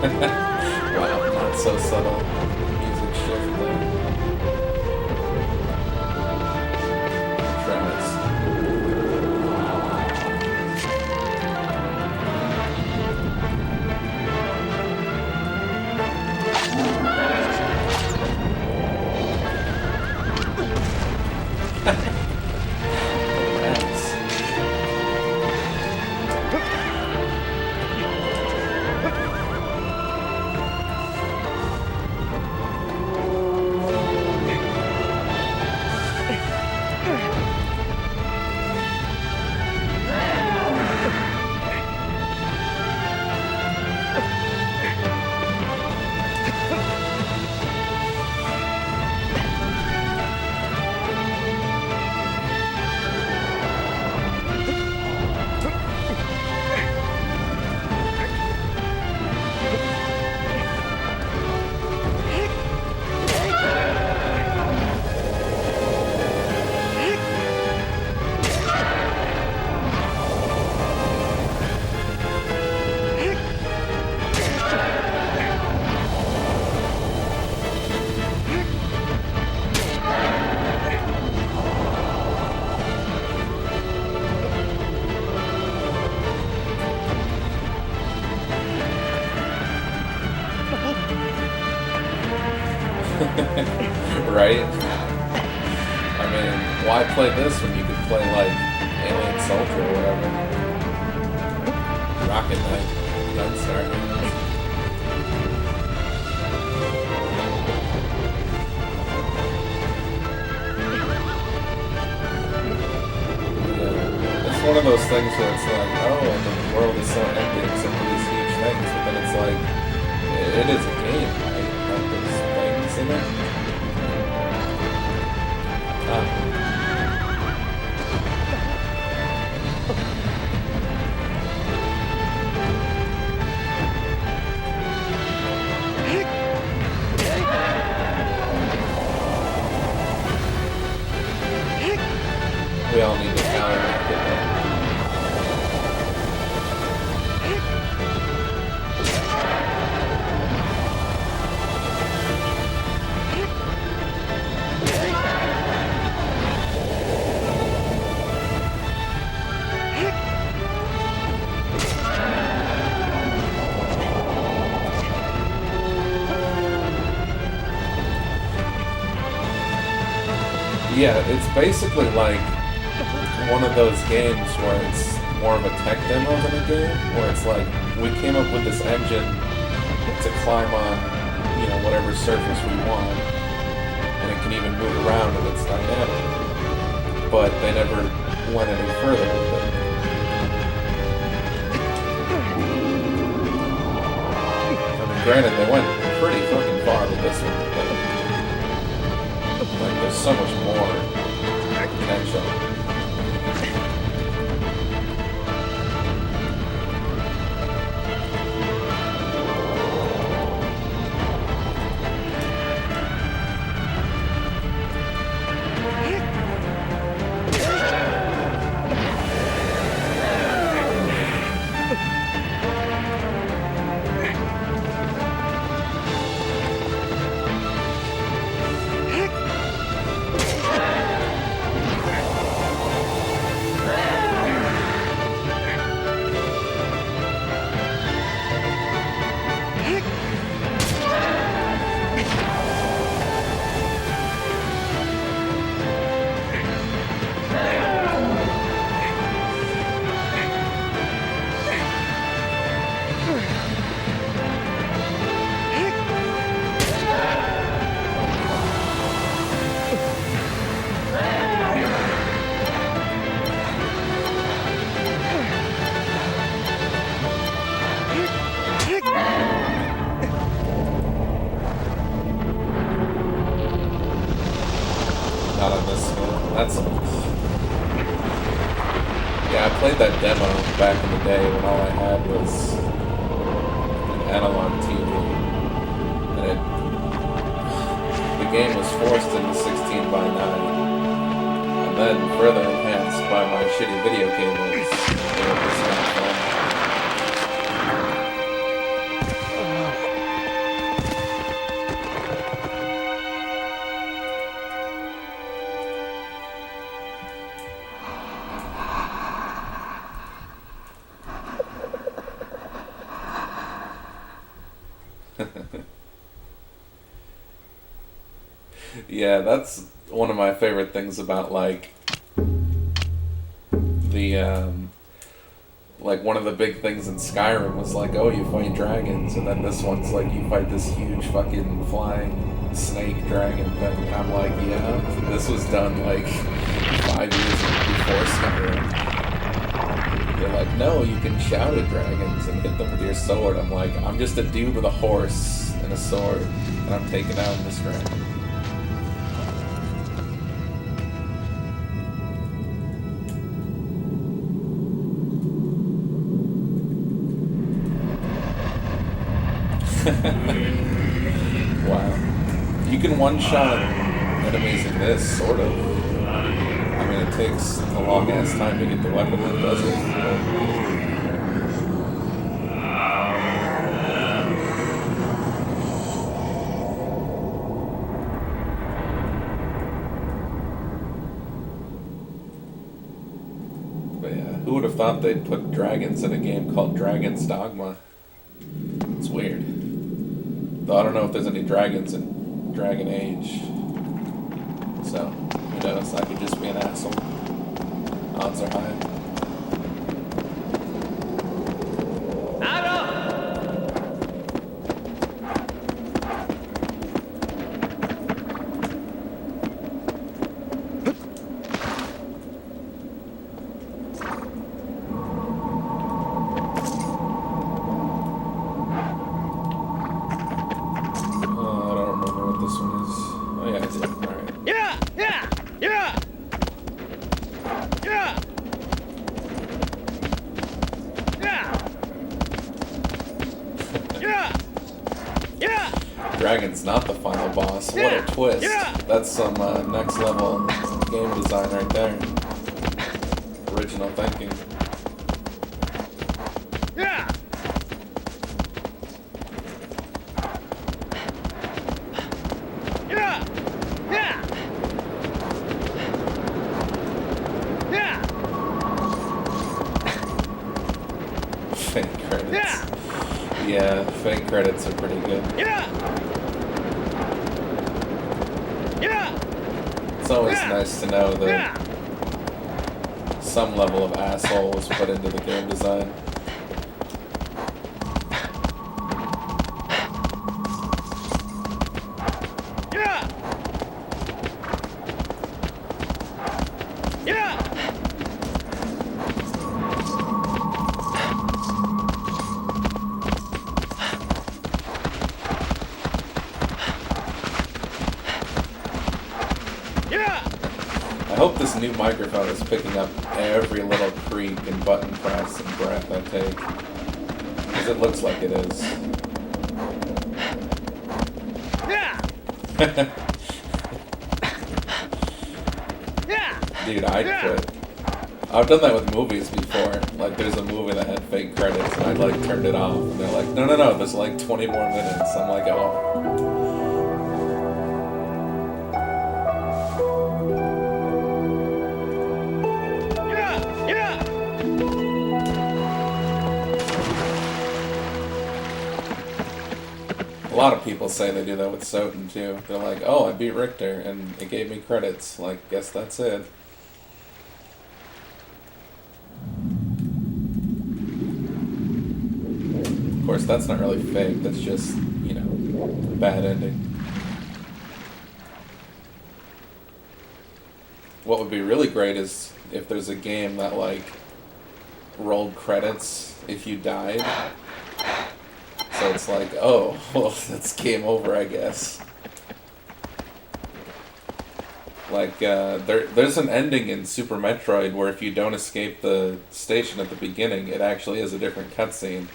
Wow, not so subtle. Music shift there. Travis. Right? I mean, why play this when you could play, like, Alien Soldier or whatever? Rocket Knight, Gunstar. Yeah. It's one of those things where it's like, oh, the world is so empty except for these huge things, but then it's like, it is a game, right? Like, there's things in it. We all need to counteract it. Yeah, it's basically like one of those games where it's more of a tech demo than a game, where it's like, we came up with this engine to climb on, you know, whatever surface we want, and it can even move around and it's dynamic, but they never went any further with it. I mean, granted, they went pretty fucking far with this one, but like, there's so much more potential. Not on this one. That sucks. Yeah, I played that demo back in the day when all I had was an analog TV. And the game was forced into 16 by 9. And then further enhanced by my shitty video cables. It was not fun. Yeah, that's one of my favorite things about like the like one of the big things in Skyrim was like, oh, you fight dragons, and then this one's like you fight this huge fucking flying snake dragon thing. And I'm like, yeah, this was done like 5 years before Skyrim. They're like, no, you can shout at dragons and hit them with your sword. I'm like, I'm just a dude with a horse and a sword, and I'm taking out this dragon. Wow. You can one-shot enemies in this, sort of. I mean, it takes a long-ass time to get the weapon that does it. But yeah, who would have thought they'd put dragons in a game called Dragon's Dogma? It's weird. Though I don't know if there's any dragons in Dragon Age. So, who knows? I could just be an asshole. Odds are high. Dragon's not the final boss. What a twist. That's some next level game design right there. Original thinking. Fake credits. Yeah, fake credits are pretty good. It's always nice to know that some level of asshole was put into the game design. I hope this new microphone is picking up every little creak and button press and breath I take. Because it looks like it is. Dude, I'd quit. I've done that with movies before. Like, there's a movie that had fake credits and I, like, turned it off. And they're like, no, there's, like, 20 more minutes. I'm like, oh. A lot of people say they do that with Soten too. They're like, oh, I beat Richter and it gave me credits. Like, guess that's it. Of course, that's not really fake. That's just, you know, bad ending. What would be really great is if there's a game that, like, rolled credits if you died. So it's like, oh, well, that's game over, I guess. Like, there's an ending in Super Metroid where if you don't escape the station at the beginning, it actually is a different cutscene.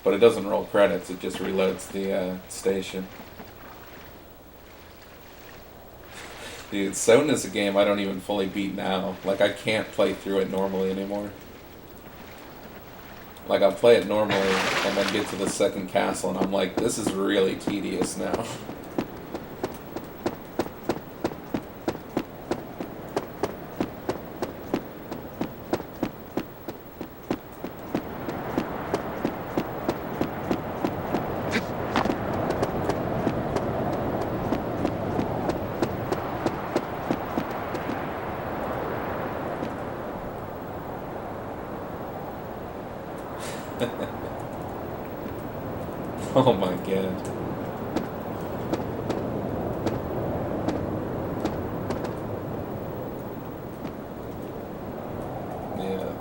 But it doesn't roll credits, it just reloads the station. Dude, Soten is a game I don't even fully beat now. Like, I can't play through it normally anymore. Like, I'll play it normally, and then get to the second castle, and I'm like, this is really tedious now. Oh my god. Yeah,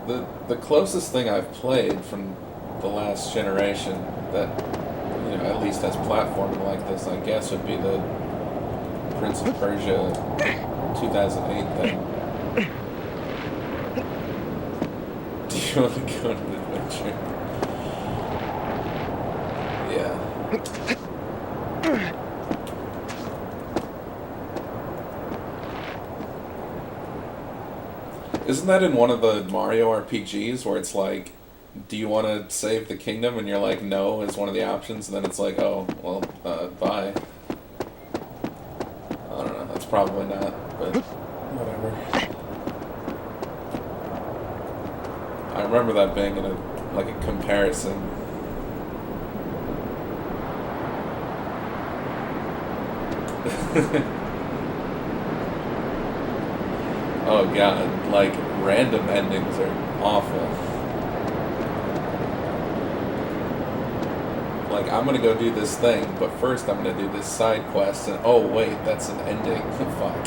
the closest thing I've played from the last generation that, you know, at least has platforming like this, I guess, would be the Prince of Persia 2008 thing. Do you want to go on an adventure? Yeah. Isn't that in one of the Mario RPGs where it's like, do you want to save the kingdom? And you're like, no, is one of the options. And then it's like, oh, well, bye. I don't know. That's probably not, but whatever. I remember that being in a comparison. Oh god, like, random endings are awful. Like, I'm gonna go do this thing, but first I'm gonna do this side quest, and oh wait, that's an ending. Fuck.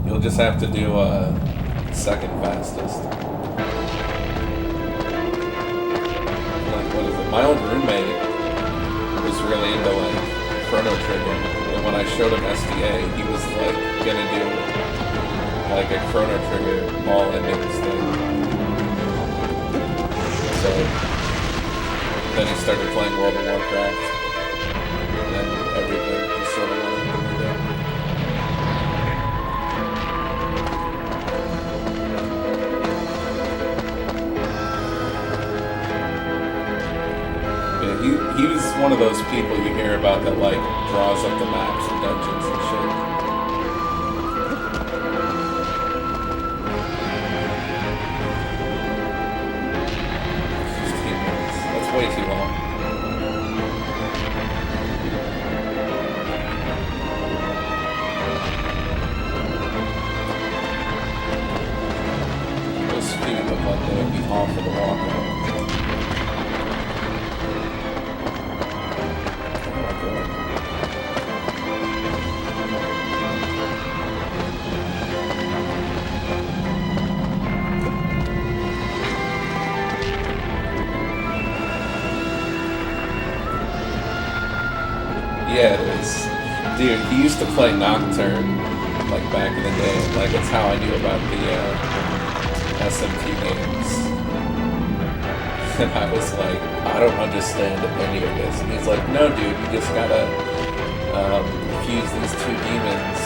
You'll just have to do second fastest. Like, what is it? My old roommate was really into like Chrono Trigger, and when I showed him SDA, he was like gonna do like a Chrono Trigger all endings thing. So then he started playing World of Warcraft, and everything just sort of went into the window. He was one of those people you hear about that like draws up the maps and dungeons and shit. 15 minutes. That's way too long. Those feet look like they would be off for the walk. Yeah, it is. Dude, he used to play Nocturne, like, back in the day. Like, that's how I knew about the, SMT games. And I was like, I don't understand any of this. And he's like, no, dude, you just gotta, fuse these two demons.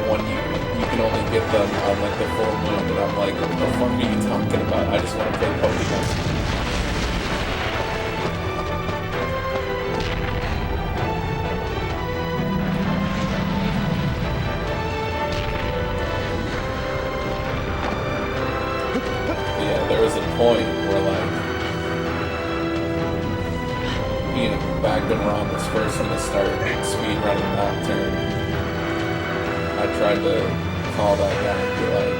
One, you can only get them on, like, the full moon. And I'm like, what the fuck are you talking about? I just want to play Pokemon. There was a point where, like, you know, back when Ron was first going to start speedrunning Nocturne, I tried to call that guy and be like,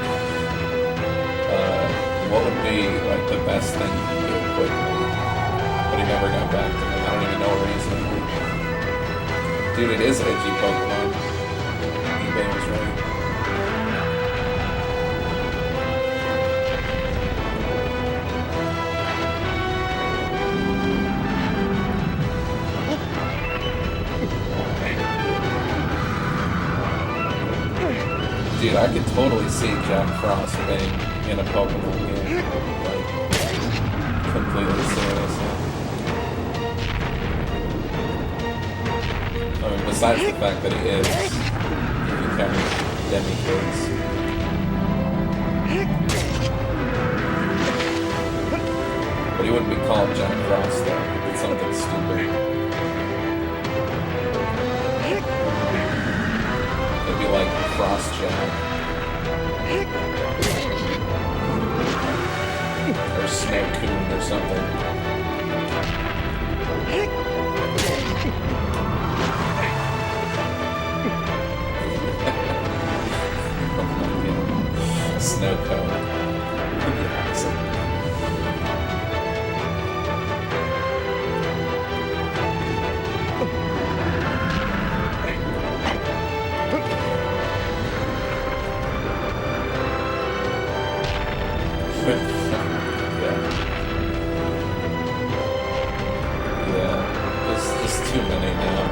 what would be, like, the best thing you could do quickly? But he never got back to me. I don't even know where he's going. Dude, it is edgy Pokemon. eBay was right. Dude, I could totally see Jack Frost being in a Pokemon game, like, completely seriously. I mean, besides the fact that he is, if you count Demi-Kids. wouldn't be called Jack Frost though. He did something stupid. It'd be like Frost Jack. Or Snow Coon or something. Snow cone. Yeah, there's just too many now.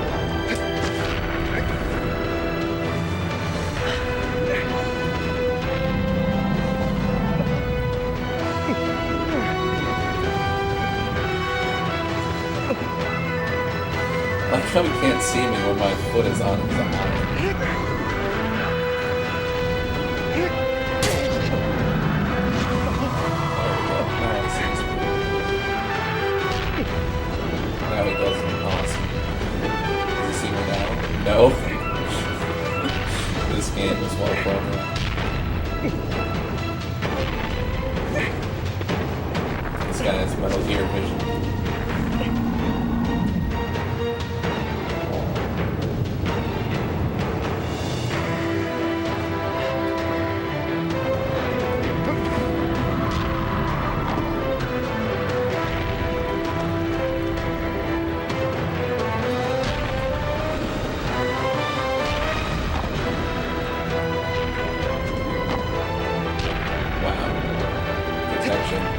I like how he can't see me when my foot is on his eye. Now he doesn't. Awesome. Does he see me now? No. This game is well programmed. This guy has Metal Gear vision.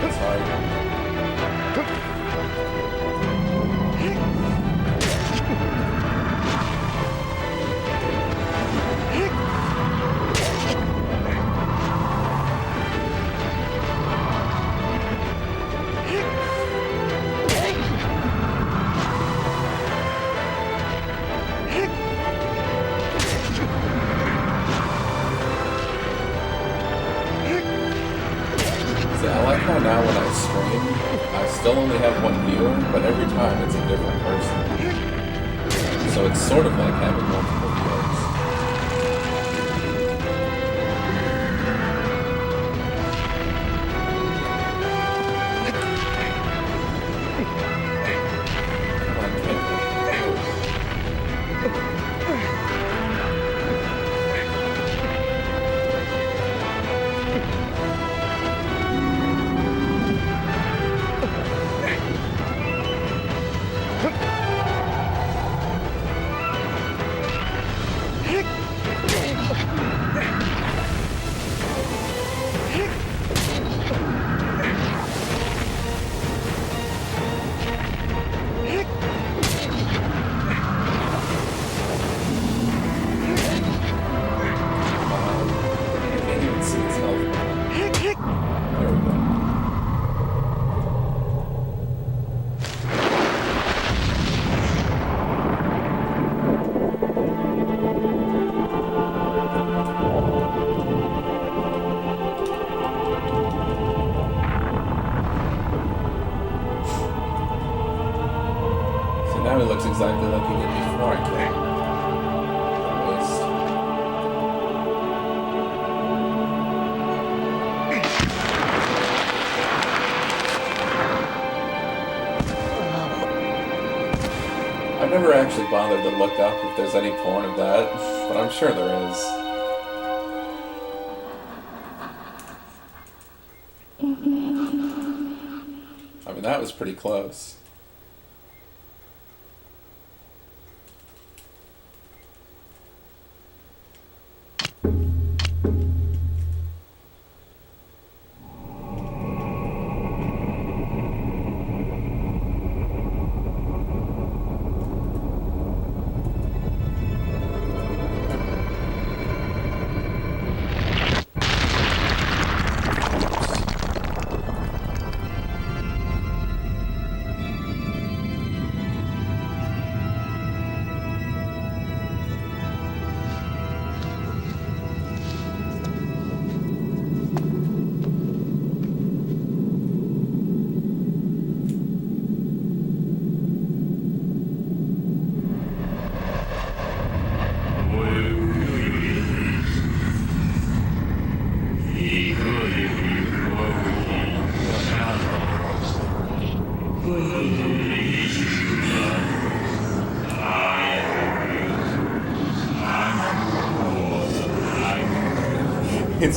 That's hard. I like how now when I stream, I still only have one viewer, but every time it's a different person. So it's sort of like having multiple viewers. Now he looks exactly like he did before I came. Waste. I've never actually bothered to look up if there's any porn of that, but I'm sure there is. I mean, that was pretty close.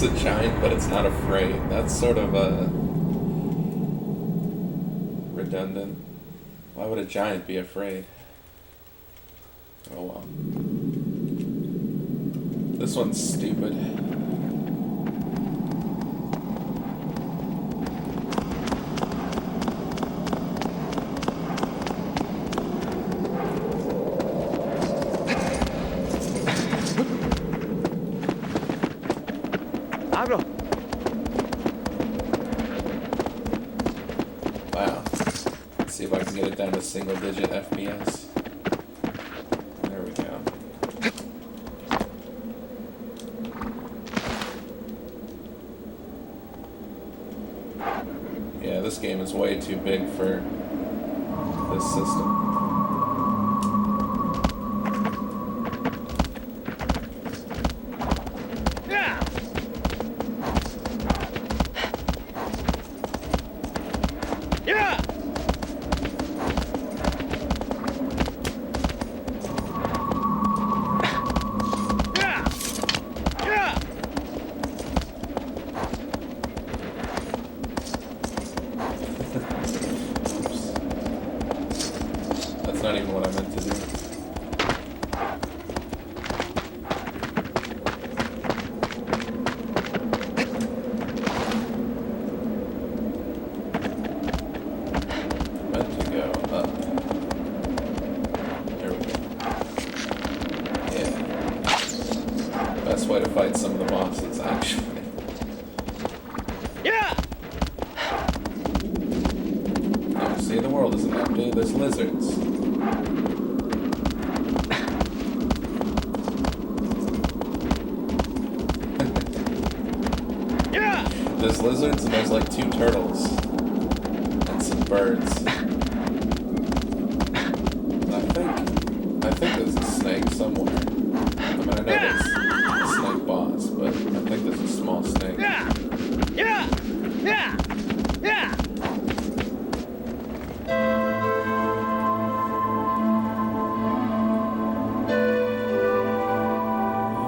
It's a giant, but it's not afraid. That's sort of redundant. Why would a giant be afraid? Oh well. This one's stupid. Abro. Wow. Let's see if I can get it down to single digit FPS. There we go. Yeah, this game is way too big for this system. That's not even what I meant to do. Meant to go up. There we go. Yeah. Best way to fight some of the bosses, actually. Now, see, the world isn't empty. There's lizards. There's lizards and there's like 2 turtles and some birds. And I think there's a snake somewhere. I mean, I know there's a snake boss, but I think there's a small snake.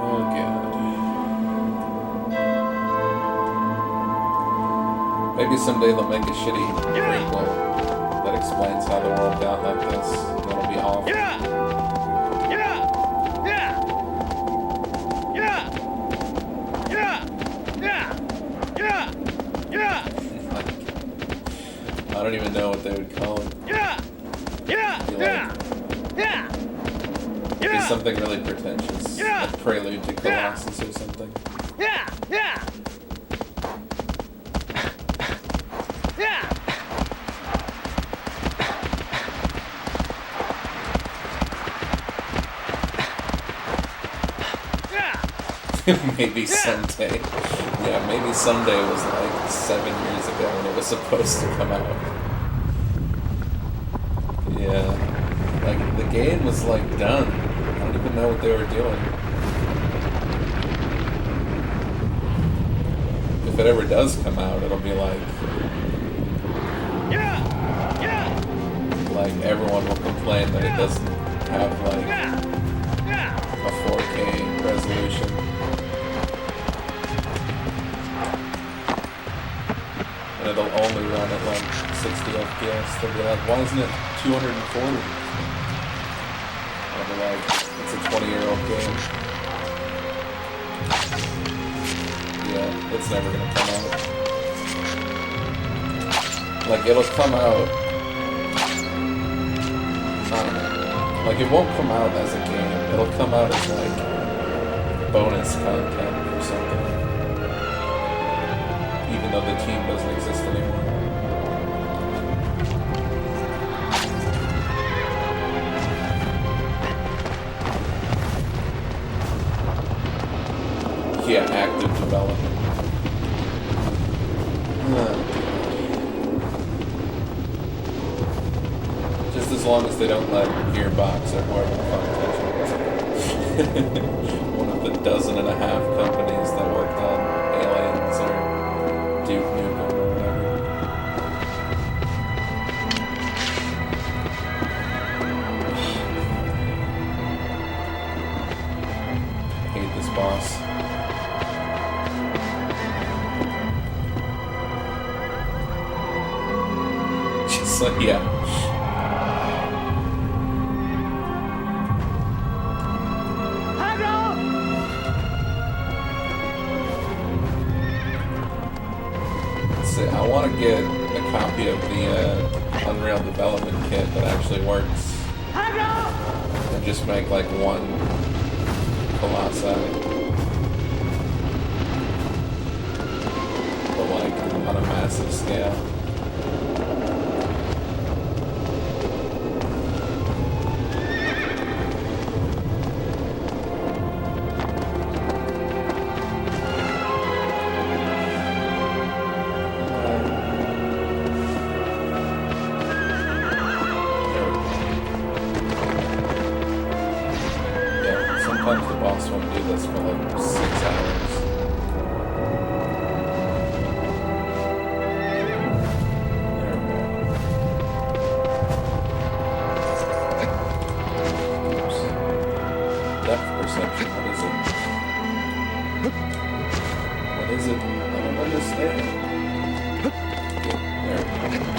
Oh god. Maybe someday they'll make a shitty prequel that explains how the world got like this. That'll be awful. I don't even know what they would call it. It'd be something really pretentious. Like Prelude to Colossus or something. Maybe someday. Yeah, maybe someday was like 7 years ago when it was supposed to come out. Yeah. Like, the game was like done. I don't even know what they were doing. If it ever does come out, it'll be like... Like, everyone will complain that it doesn't have like a 4K resolution. And it'll only run at like 60 FPS. They'll be like, why isn't it 240? I'll be like, it's a 20-year-old game. Yeah, it's never gonna come out. Like, it'll come out... I don't know. Like, it won't come out as a game. It'll come out as like bonus content or something. Even though the team doesn't exist anymore. Yeah, active development. Just as long as they don't let Gearbox or whoever the fuck touch it. One of the 12.5 companies that worked on Aliens or Duke Nukem or whatever. I hate this boss. So, yeah. See, I want to get a copy of the Unreal Development Kit that actually works. And just make like one Colossus. But like on a massive scale. Sometimes the boss won't do this for like 6 hours. There we go. Oops. Depth perception, what is it? What is it? I don't understand. Okay, there we go.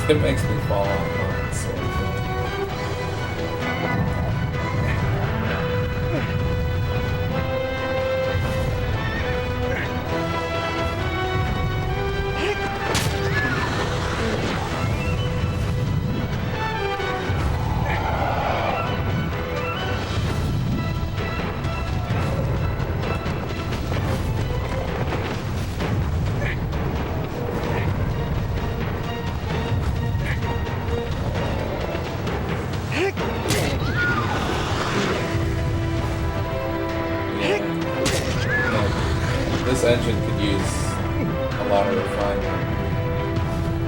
It makes me fall off on sword. This engine could use a lot of refinement,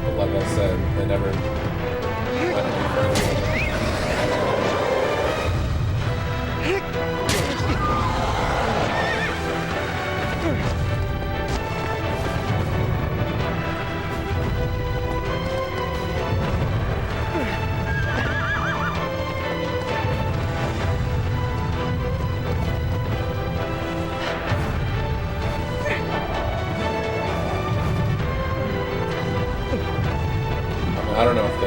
but like I said, they never went any further with it. I don't know if